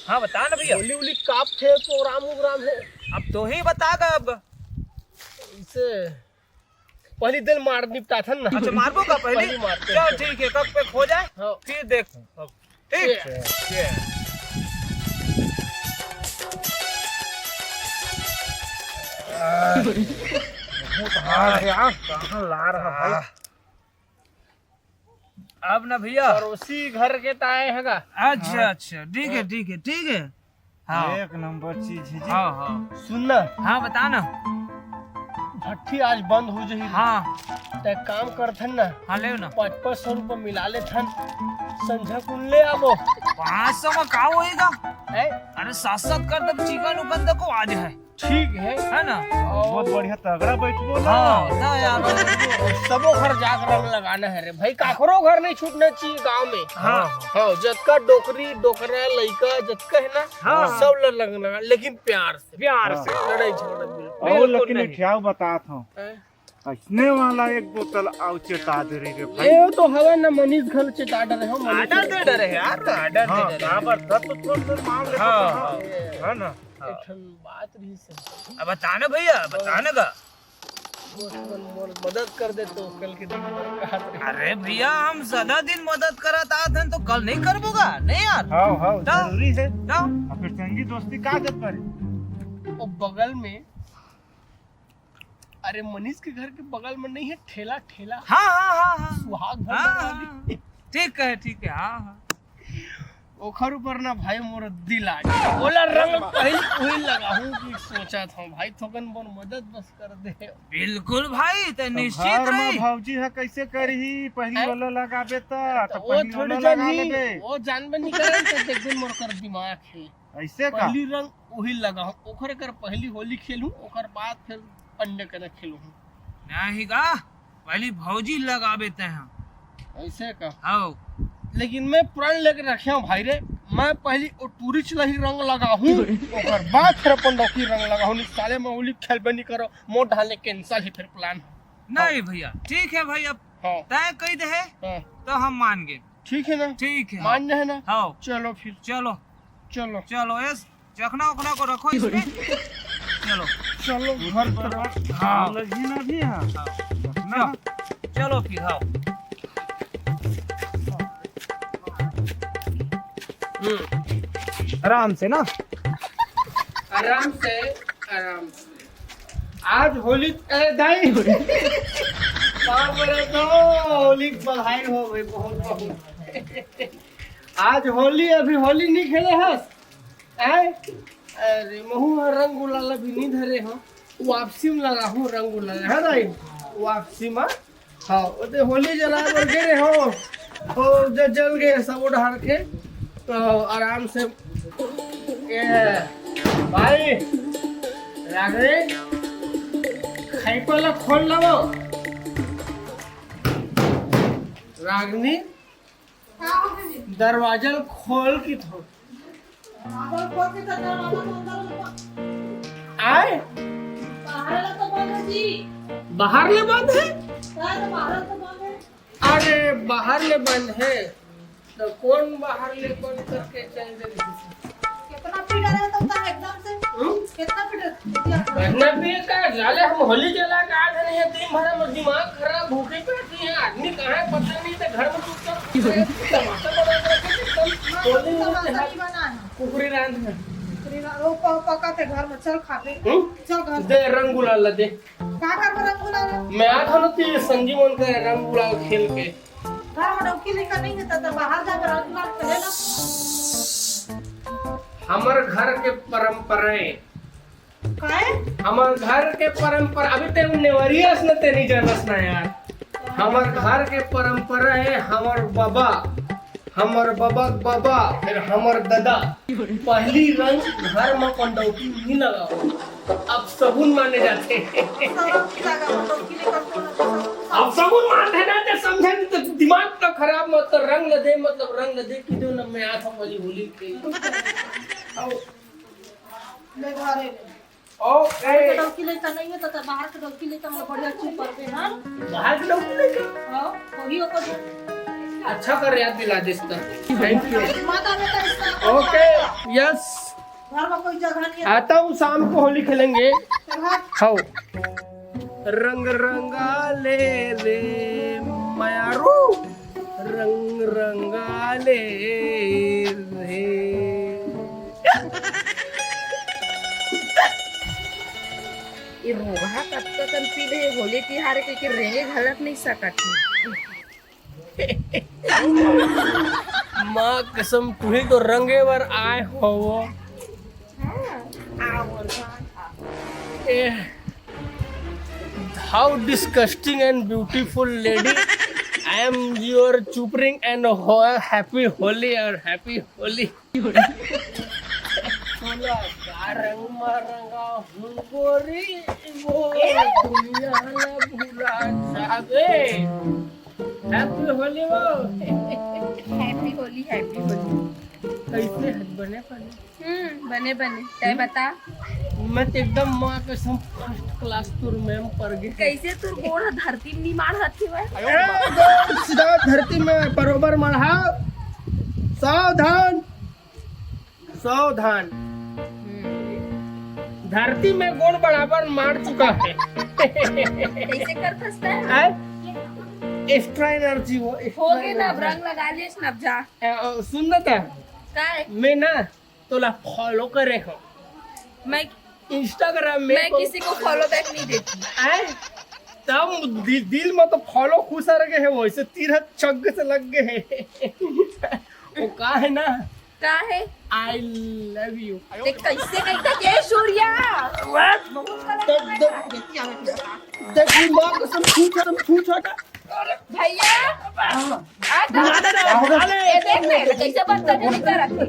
हाँ बता ना भैया। होली उली काप थे प्रोग्राम उग्राम है। अब तो ही बतागा अब। इसे पहली दिल मार निपटा था ना। अच्छा मारबो का पहले? चल ठीक है, कब पे खो जाए हाँ। फिर देख। ठीक है। कहाँ ला रहा भाई? अब ना भैया पड़ोसी घर के ताए हैगा। अच्छा अच्छा ठीक है ठीक है ठीक है। हाँ एक नंबर चीज है जी। हाँ हाँ सुनना हाँ बता ना। भट्टी आज बंद हो जाही। हाँ ते काम करथन ना। हाँ ले ना। 500 रुपये मिला ले थन। संझा कुल ले आबो। 500 में का होएगा? है? अरे 7-7 कर तक चिकन उकन तक को आज है ठीक है ना? बहुत बढ़िया तगड़ा बैठबो ना। हाँ ना यार। सबो घर जाकर रंग लगाना है रे भाई। काकरो घर नहीं छूटना चाहिए गांव में। हाँ हाँ जतका डोकरी डोकरा लइका जतका है ना। हाँ। सब रंग लगा लेकिन प्यार से प्यार से। लड़ाई झगड़ा बिल्कुल और बिल्कुल लेकिन नहीं। ठियाव बतात हूँ हैं? ऐसने वाला एक बोतल आउ चेता दे रही रे भाई। ये तो हवा ना मनीष घर से डाडर है। आर्डर दे डरे है यार, आर्डर हाँ दे डरे। बराबर तब तो थोड़ा देर मांग लेते हाँ, है ना। बात रही से अब बताना भैया, बताना का। मदद कर दे तो कल के दिन हाथ। अरे भैया हम सदा दिन मदद करत आत हन तो कल नहीं करबोगा नहीं यार। हाँ हाँ तो? जरूरी है। तो और फिर संगी दोस्ती का जत पर और बगल में अरे मनीष के घर के बगल में नहीं है ठेला ठेला हाँ हाँ हाँ हाँ सुहाग भर हाँ, बना हाँ, दी। ठीक है हाँ हाँ। ओखर ऊपर ना भाई मोर दिल आ गया। बोला रंग पहले वही लगाऊं कि सोचा था भाई थोकन बोन मदद बस कर दे। बिल्कुल भाई तो निश्चित घर में रही। भौजी है कैसे करही पहली हैं? वाला लगाबे तो वो पहली थोड़ी वाला लगा जानी लेबे। वो जानबे नहीं करे तो देख दिन मोर कर दिमाग है। ऐसे का पहली रंग वही लगाऊं ओखर कर पहली होली खेलूं ओखर बाद फिर अन्य करे खेलूं। नहीं का पहली भौजी लगाबे ते हैं। ऐसे का हाँ लेकिन मैं प्रण लेके रखे हूँ भाई रे। मैं पहली ओ टूरिस्ट लही रंग लगाऊं ओकर बाद फिर अपन डॉकी रंग लगाऊं। नहीं साले में होली खेलबे नहीं करो मोट ढाले कैंसिल ही फिर प्लान। नहीं भैया ठीक है भाई, अब हाँ तय कही दे है हाँ तो हम मान गए। ठीक है ना। ठीक है मान है ना। हाँ चलो फिर चलो चलो चलो इस चखना उखना को रखो इसमें। चलो चलो घर तरफ। हाँ लगी ना भी है हाँ, चलो फिर हाँ। आराम से ना, आराम से आराम से। आज होली दाई बाप रे तो होली की बधाई हो गई बहुत बहुत। आज होली अभी होली नहीं खेले हस आए। अरे महू रंग गुलाल अभी नहीं धरे हो। वापसी में लगा हूँ रंग गुलाल है भाई वापसी में। हाँ ओते होली जला कर गिरे हो और जल गए सब उधार के तो आराम से ये भाई रागरे खाई पहले खोल लो रागनी दरवाजा खोल की थो आए बाहर ले बंद है। अरे बाहर ले बंद है तो कौन बाहर ले बंद करके चल दे। कितना पीड़ा रहता है एकदम से कितना पीड़ा कहना भी का जाले हम होली जला के आज नहीं है दिन भर में दिमाग खराब भूखे बैठी है आदमी कहाँ है पता नहीं तो घर में चुपचाप टमाटर बना के रखे एकदम होली में बना है कुकुरी रांध है। वो पकाते घर में चल खाते चल घर दे रंग गुलाल दे का कर रंग गुलाल मैं आता ना ती संगी मन का रंग गुलाल खेल के घर में डोकी लेकर नहीं देता तो बाहर जाकर रंग गुलाल खेले ना। हमार घर के परंपराएं काहे हमार घर के परंपरा अभी ते नेवरियस न ते नहीं जानस ना यार। हमार घर के परंपरा है हमार बाबा बाबा फिर हमार दादा पहली रंग घर में पंडौती नहीं लगाओ अब सबून माने जाते हैं। डोकी लेकर अब सबून मानते ना तो समझे तो दिमाग तो खराब मत कर रंग दे मतलब रंग दे कि जो न मैं आता वाली होली के ले घरे ओके डोकी लेकर नहीं है तो बाहर के डोकी लेकर मैं बढ़िया चुप कर दे हां बाहर के लोग लेके हां वही ओकर अच्छा कर याद दिला दिस्ता। Thank you. माता बेटा इसका ओके यस, घर में कोई जगह नहीं है। आता हूँ, शाम को होली खेलेंगे। हाँ, खाओ। रंग रंगाले ले मायारू, रंग रंगाले रे। ये रोगा कत्ता तन पीले होली तिहार के रेंगे घालत नहीं सकत माँ कसम तुम्हें तो रंगे वर आए हो। How disgusting and beautiful lady. I am your chupring and happy holy or happy holy. बोला रंग मरंगा हूँ गोरी वो दुनिया न भूला जावे। हैप्पी होली वो। Happy Holi happy Holi. कैसे हद बने बने? बने बने तय बता। मैं तो एकदम माँ कसम फर्स्ट क्लास तुर मैम पर गई। कैसे तू गोड़ धरती में मार हथी हुए सीधा धरती में बरोबर मढ़ा। सावधान सावधान। धरती में गोड़ बराबर मार चुका है। कैसे कर फंसता है एक्स्ट्रा एनर्जी वो हो गए ना, अब रंग लगा लिए अब जा। सुन ना था का है? मैं ना तोला फॉलो करे हो मैं इंस्टाग्राम में। मैं किसी को फॉलो बैक नहीं देती। तब दिल में तो फॉलो खुश आ रहे है, वैसे तीर चग से लग गए है। वो का है ना, का है आई लव यू। देख कैसे कहता के सूर्या देखी माँ को सब छूट हटा। भैया ये देख ले कैसे बदतमीजी कर रखी।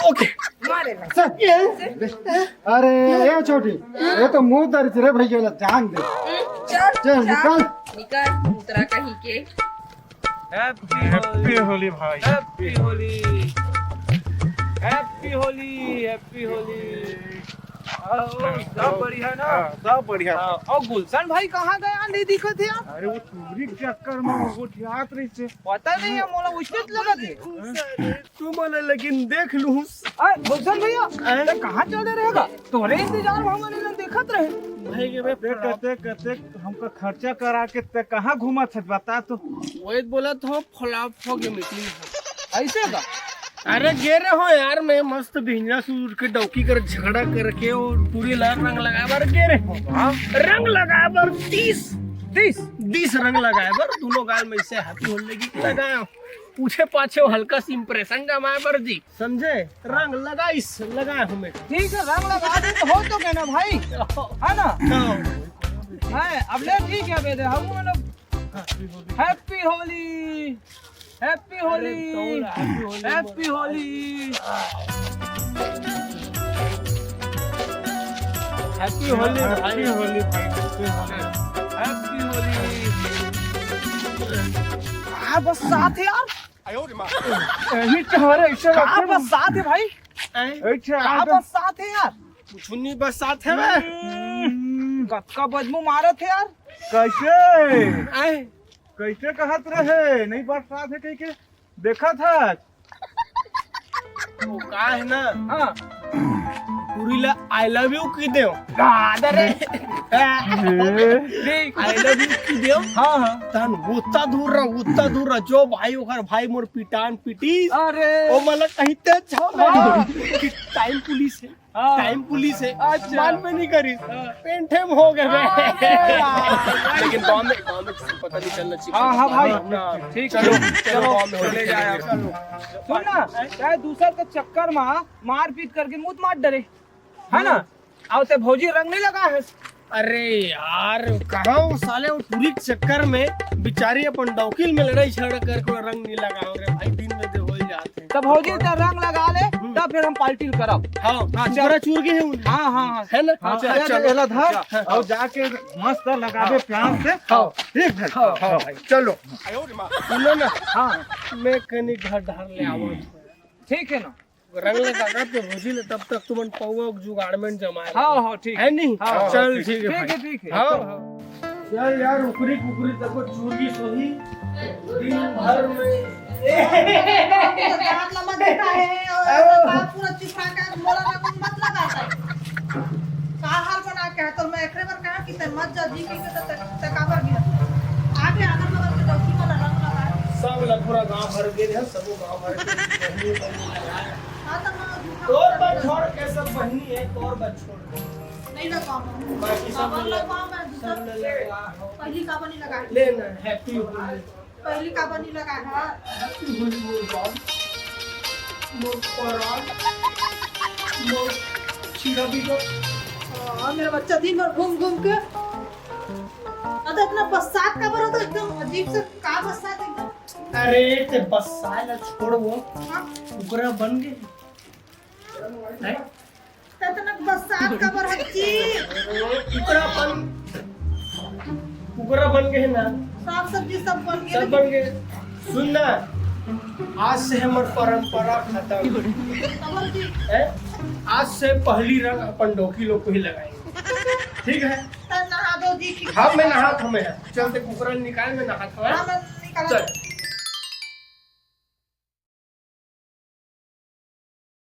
ओके मारे ना अरे ये छोटी, ये तो मुंह दर्द रे भैया, जान दे। चल चल, निकल। निकल दूसरा कहीं के। हैप्पी होली भाई। Happy Holi happy Holi happy Holi. सब बढ़िया ना? सब बढ़िया। और गुलशन भाई कहाँ गया? नहीं दिखत है आप। अरे वो चूरी के चक्कर में वो याद रही से पता नहीं है, मोला उसने लगा थे। तू बोले लेकिन देख लूं। गुलशन भैया तो कहाँ चले रहेगा? तोरे इंतजार में हमने ना देखत रहे। भाई के कहते हमका खर्चा करा के ते कहाँ घुमा था बता तो। वही बोला तो फलाप हो के निकली। ऐसे का? अरे गे रहे हो यार, मैं मस्त भिंजा सूर के डौकी कर झगड़ा करके और पूरी लाल रंग लगा बर गे रहे हो। रंग लगा बर 30 रंग लगाए बर दोनों गाल में से हैप्पी होली की लगाया। पूछे पाछे हल्का सी इंप्रेशन जमाए बर जी, समझे? रंग लगाया हूँ मैं। ठीक है, रंग लगा दे तो हो तो गए ना भाई, है ना? है अब ले ठीक है बेटे, हम happy Holi happy Holi happy Holi happy Holi happy Holi happy Holi. हाँ बस साथ है यार, यही तुम्हारे ऐसे हाँ बस साथ है भाई, हाँ बस साथ है यार। कुछ नहीं बस साथ है मैं। कक्का बदबू मारत है यार। कैसे कैसे कहत रहे नहीं बरसात है कहीं के देखा था। वो का है ना, हाँ पूरी ला आई लव यू की दे गादर है। आई लव यू की दे। हाँ हाँ तन उतना दूर रहा जो भाई ओकर भाई मोर पिटान पिटी। अरे ओ मला कहते छो कि टाइम पुलिस है, हाँ। टाइम पुलिस है। अच्छा। मान में नहीं करी, पेंठेम हो गए लेकिन गांव में किसी को पता नहीं चलना चाहिए। हाँ हाँ भाई ना, ठीक, चलो चलो चले चले जाए। जाए। सुन ना, चाहे दूसर के चक्कर में मार पीट करके मुँह मार डरे, है ना? और ते भौजी रंग नहीं लगा है। अरे यार कहाँ वो साले वो पूरी चक्कर में बेचारी अपन डौकील में लड़ाई झगड़ा करके रंग नहीं लगा रे भाई, दिन में हो जाते हैं। तो भौजी ते रंग लगा ले, तब फिर हम पार्टी करब। हाँ चोरा चूर के है हाँ हाँ है ना। हाँ, चल धर और जाके मस्त लगावे प्यार से। ठीक है चलो सुनो ना, हाँ मैं कहीं घर ढार ले आवत। ठीक है ना? रंग लगाना तो रोजी ले, तब तक तुमन पौवा जुगाड़ में जमाए हाँ हाँ ठीक है नहीं। हाँ, चल ठीक है ठीक है भाई। ठीक है हाँ हाँ चल यार, उकरी कुकरी तक चूरी सोही दिन भर में। दांत लंबा दिखा है और बात पूरा चिपका के बोला ना कुछ मत लगाता है। का हाल बना के है तो मैं एकरे बार कहा कि ते मत जा जी के ते काबर गया आगे आकर में के दौकी वाला रंग लगा सब लखुरा गांव भर गए हैं, सब गांव भर के। हां तो मैं झूठा तोर बच छोड़ के सब बहनी है, तोर बच छोड़ नहीं लगा बाकी सब लगा मैं सब दूसरा ले लगा। पहली का बनी लगा लेना हैप्पी होली, पहली का बनी लगा है हैप्पी होली मोर बाप, मोर परान, मोर छिरा भी को। और मेरा बच्चा दिन भर घूम घूम के अरे इतना बरसात का बरो तो एकदम अजीब से का बरसात एकदम। अरे ते बस साला छोड़ वो, हाँ, उकरा बन गए हैं। तो इतना बरसात का बर हच्ची उकरा बन गए ना, साग सब्जी सब बन गया सब बन गए। सुन ना, आज से हमार परंपरा खत्म डबल जी है। आज से पहली रंग अपन डोकी लोग को ही लगाएंगे, ठीक है। तो नहा दो जी की हाँ मैं नहा था, मैं चलते कुकरा निकाल में नहा था। हाँ, मैं निकाला चल।